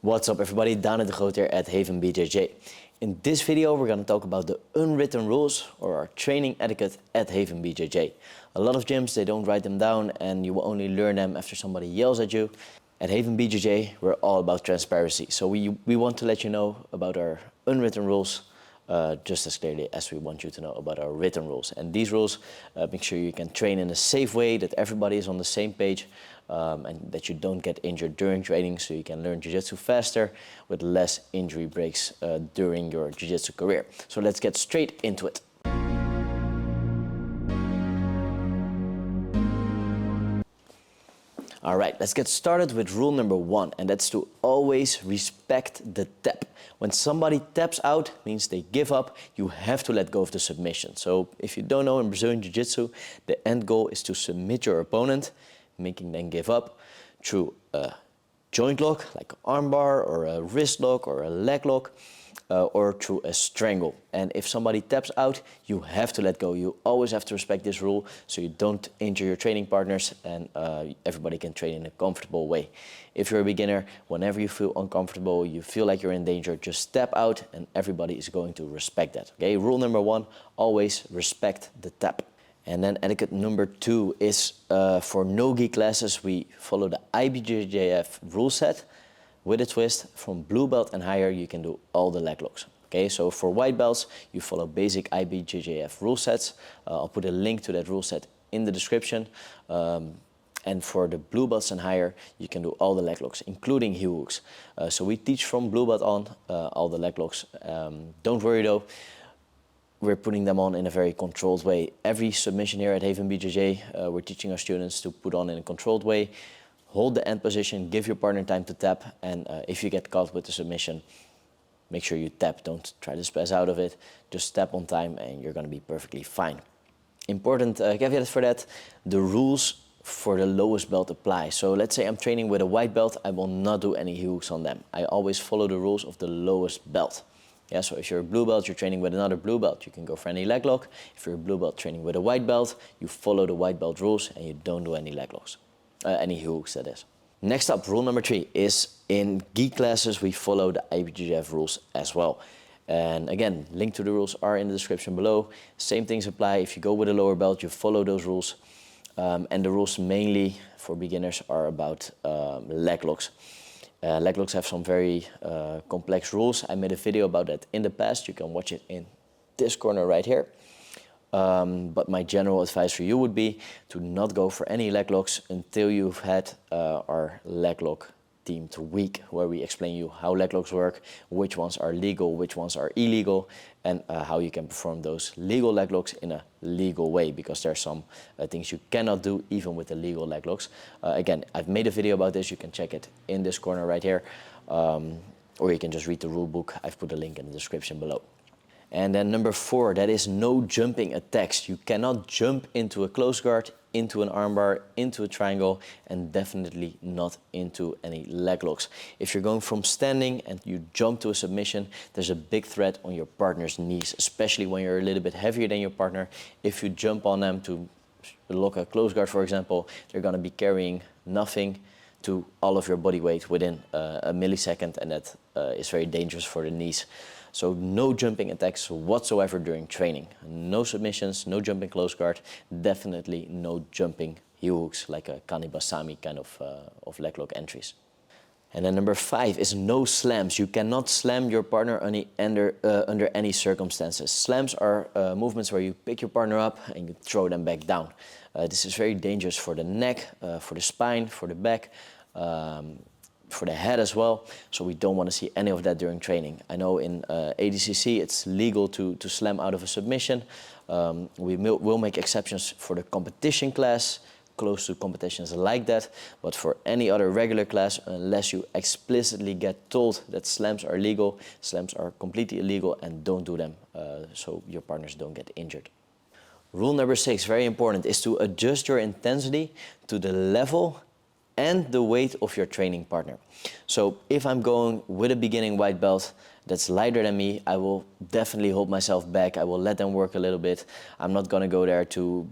What's up everybody, Daan de Groot here at Haven BJJ. In this video we're going to talk about the unwritten rules or our training etiquette at Haven BJJ. A lot of gyms, they don't write them down and you will only learn them after somebody yells at you. At Haven BJJ we're all about transparency, so we want to let you know about our unwritten rules just as clearly as we want you to know about our written rules. And these rules make sure you can train in a safe way, that everybody is on the same page, and that you don't get injured during training, so you can learn jiu-jitsu faster with less injury breaks during your jiu-jitsu career. So let's get straight into it. All right, let's get started with rule number 1, and that's to always respect the tap. When somebody taps out, means they give up, you have to let go of the submission. So if you don't know, in Brazilian Jiu-Jitsu, the end goal is to submit your opponent, making them give up through a joint lock, like an armbar or a wrist lock or a leg lock, or through a strangle. And if somebody taps out, you have to let go. You always have to respect this rule so you don't injure your training partners and everybody can train in a comfortable way. If you're a beginner, whenever you feel uncomfortable, you feel like you're in danger, just tap out and everybody is going to respect that. Okay, rule number 1, always respect the tap. And then etiquette number 2 is for Nogi classes, we follow the IBJJF rule set with a twist. From blue belt and higher, you can do all the leg locks. Okay, so for white belts, you follow basic IBJJF rule sets. I'll put a link to that rule set in the description. And for the blue belts and higher, you can do all the leg locks, including heel hooks. So we teach from blue belt on all the leg locks. Don't worry though, we're putting them on in a very controlled way. Every submission here at Haven BJJ, we're teaching our students to put on in a controlled way. Hold the end position, give your partner time to tap, and if you get caught with the submission, make sure you tap. Don't try to spaz out of it. Just tap on time and you're going to be perfectly fine. Important caveat for that, the rules for the lowest belt apply. So let's say I'm training with a white belt, I will not do any heel hooks on them. I always follow the rules of the lowest belt. Yeah, so if you're a blue belt, you're training with another blue belt, you can go for any leg lock. If you're a blue belt training with a white belt, you follow the white belt rules and you don't do any leg locks. Any heel hooks, that is. Next up, rule number 3 is in gi classes, we follow the IBJJF rules as well. And again, link to the rules are in the description below. Same things apply. If you go with a lower belt, you follow those rules. And the rules mainly for beginners are about leg locks. Leg locks have some very complex rules. I made a video about that in the past. You can watch it in this corner right here. But my general advice for you would be to not go for any leg locks until you've had our leg lock themed week, where we explain you how leg locks work, which ones are legal, which ones are illegal, and how you can perform those legal leg locks in a legal way, because there are some things you cannot do even with the legal leg locks. Again, I've made a video about this. You can check it in this corner right here, or you can just read the rule book. I've put a link in the description below. And then number 4, that is no jumping attacks. You cannot jump into a close guard, into an armbar, into a triangle, and definitely not into any leg locks. If you're going from standing and you jump to a submission, there's a big threat on your partner's knees, especially when you're a little bit heavier than your partner. If you jump on them to lock a close guard, for example, they're going to be carrying nothing to all of your body weight within a millisecond, and that is very dangerous for the knees. So no jumping attacks whatsoever during training. No submissions, no jumping close guard, definitely no jumping heel hooks like a kanibasami kind of leg lock entries. And then number 5 is no slams. You cannot slam your partner under any circumstances. Slams are movements where you pick your partner up and you throw them back down. This is very dangerous for the neck, for the spine, for the back, for the head as well, so we don't want to see any of that during training. I know in ADCC it's legal to slam out of a submission. We will make exceptions for the competition class, close to competitions like that, but for any other regular class, unless you explicitly get told that slams are legal, slams are completely illegal, and don't do them so your partners don't get injured. Rule number 6, very important, is to adjust your intensity to the level and the weight of your training partner. So if I'm going with a beginning white belt that's lighter than me, I will definitely hold myself back. I will let them work a little bit. I'm not gonna go there to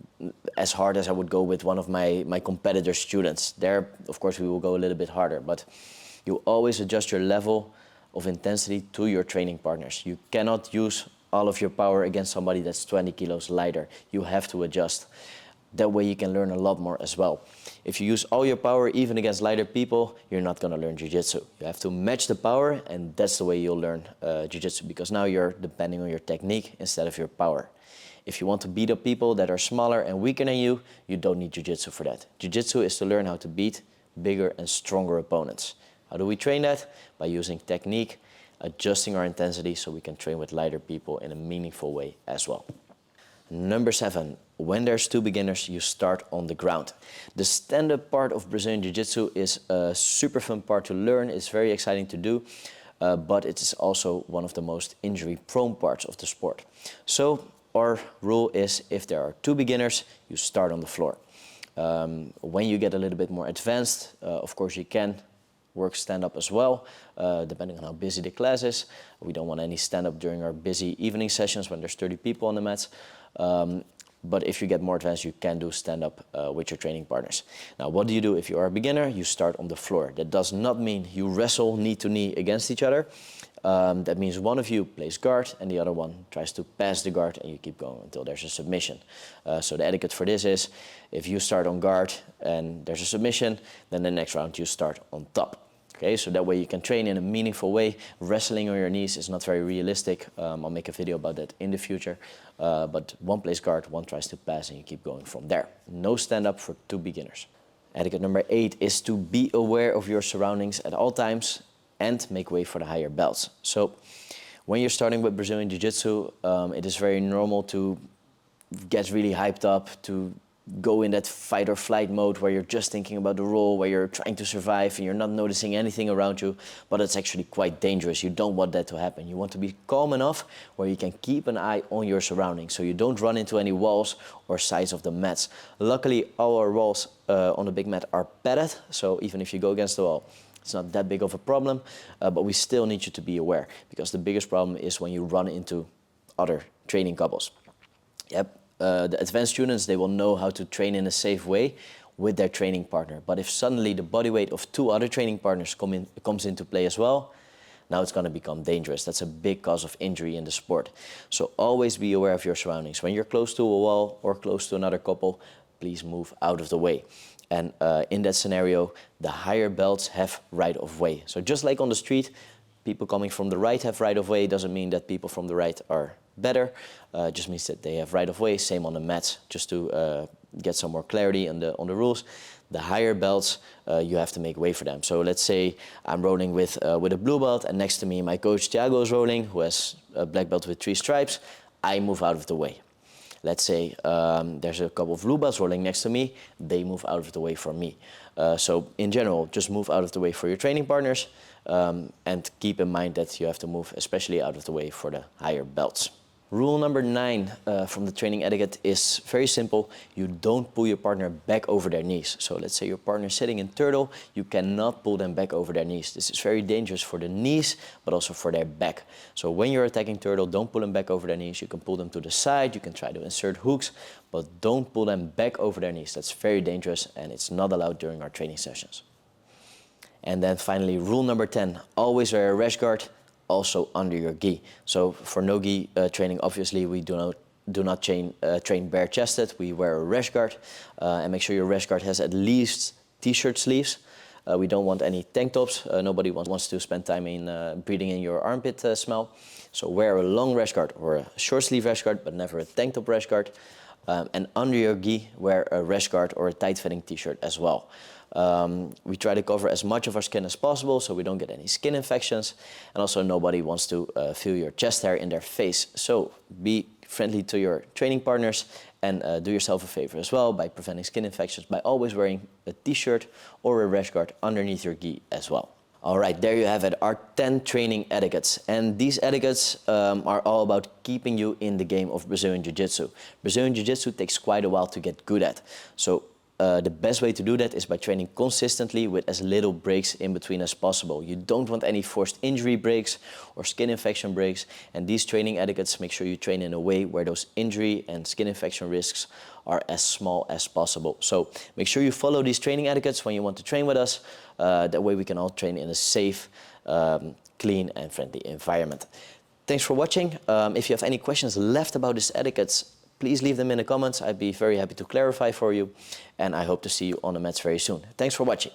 as hard as I would go with one of my competitor students. There, of course, we will go a little bit harder, but You always adjust your level of intensity to your training partners. You cannot use all of your power against somebody that's 20 kilos lighter. You have to adjust. That way you can learn a lot more as well. If you use all your power even against lighter people, you're not going to learn jiu-jitsu. You have to match the power, and that's the way you'll learn jiu-jitsu, because now you're depending on your technique instead of your power. If you want to beat up people that are smaller and weaker than you, you don't need jiu-jitsu for that. Jiu-jitsu is to learn how to beat bigger and stronger opponents. How do we train that? By using technique, adjusting our intensity so we can train with lighter people in a meaningful way as well. Number 7, when there's 2 beginners, you start on the ground. The stand-up part of Brazilian Jiu-Jitsu is a super fun part to learn. It's very exciting to do, but it is also one of the most injury-prone parts of the sport. So our rule is, if there are 2 beginners, you start on the floor. When you get a little bit more advanced, of course you can work stand-up as well, depending on how busy the class is. We don't want any stand-up during our busy evening sessions when there's 30 people on the mats. But if you get more advanced, you can do stand-up with your training partners. Now, what do you do if you are a beginner? You start on the floor. That does not mean you wrestle knee to knee against each other. That means one of you plays guard and the other one tries to pass the guard, and you keep going until there's a submission. So the etiquette for this is, if you start on guard and there's a submission, then the next round you start on top. Okay, so that way you can train in a meaningful way. Wrestling on your knees is not very realistic. I'll make a video about that in the future. But one plays guard, one tries to pass, and you keep going from there. No stand-up for 2 beginners. Etiquette number 8 is to be aware of your surroundings at all times and make way for the higher belts. So when you're starting with Brazilian Jiu-Jitsu, it is very normal to get really hyped up, to go in that fight or flight mode where you're just thinking about the roll, where you're trying to survive and you're not noticing anything around you, but it's actually quite dangerous. You don't want that to happen. You want to be calm enough where you can keep an eye on your surroundings so you don't run into any walls or sides of the mats. Luckily, all our walls on the big mat are padded, so even if you go against the wall, it's not that big of a problem, but we still need you to be aware, because the biggest problem is when you run into other training couples. Yep. The advanced students, they will know how to train in a safe way with their training partner. But if suddenly the body weight of 2 other training partners comes into play as well, now it's going to become dangerous. That's a big cause of injury in the sport. So always be aware of your surroundings. When you're close to a wall or close to another couple, please move out of the way. And in that scenario, the higher belts have right of way. So just like on the street, people coming from the right have right of way. Doesn't mean that people from the right are better. Just means that they have right of way. Same on the mats, just to get some more clarity on the rules. The higher belts, you have to make way for them. So let's say I'm rolling with a blue belt, and next to me my coach Thiago is rolling, who has a black belt with 3 stripes. I move out of the way. Let's say there's a couple of blue belts rolling next to me. They move out of the way for me. So in general, just move out of the way for your training partners, and keep in mind that you have to move especially out of the way for the higher belts. Rule number 9 from the training etiquette is very simple. You don't pull your partner back over their knees. So let's say your partner is sitting in turtle, you cannot pull them back over their knees. This is very dangerous for the knees, but also for their back. So when you're attacking turtle, don't pull them back over their knees. You can pull them to the side, you can try to insert hooks, but don't pull them back over their knees. That's very dangerous, and it's not allowed during our training sessions. And then finally, rule number 10, always wear a rash guard, also under your gi. So for Nogi training, obviously we do not train bare-chested. We wear a rash guard, and make sure your rash guard has at least t-shirt sleeves. We don't want any tank tops. Nobody wants to spend time in breathing in your armpit smell. So wear a long rash guard or a short sleeve rash guard, but never a tank top rash guard. And under your gi, wear a rash guard or a tight-fitting t-shirt as well. We try to cover as much of our skin as possible so we don't get any skin infections, and also nobody wants to feel your chest hair in their face. So be friendly to your training partners, and do yourself a favor as well by preventing skin infections by always wearing a t-shirt or a rash guard underneath your gi as well. All right, there you have it, our 10 training etiquettes. And these etiquettes are all about keeping you in the game of Brazilian Jiu-Jitsu. Brazilian Jiu-Jitsu takes quite a while to get good at. So the best way to do that is by training consistently with as little breaks in between as possible. You don't want any forced injury breaks or skin infection breaks, and these training etiquettes make sure you train in a way where those injury and skin infection risks are as small as possible. So make sure you follow these training etiquettes when you want to train with us. That way we can all train in a safe, clean and friendly environment. Thanks for watching. If you have any questions left about these etiquettes, please leave them in the comments. I'd be very happy to clarify for you. And I hope to see you on the mats very soon. Thanks for watching.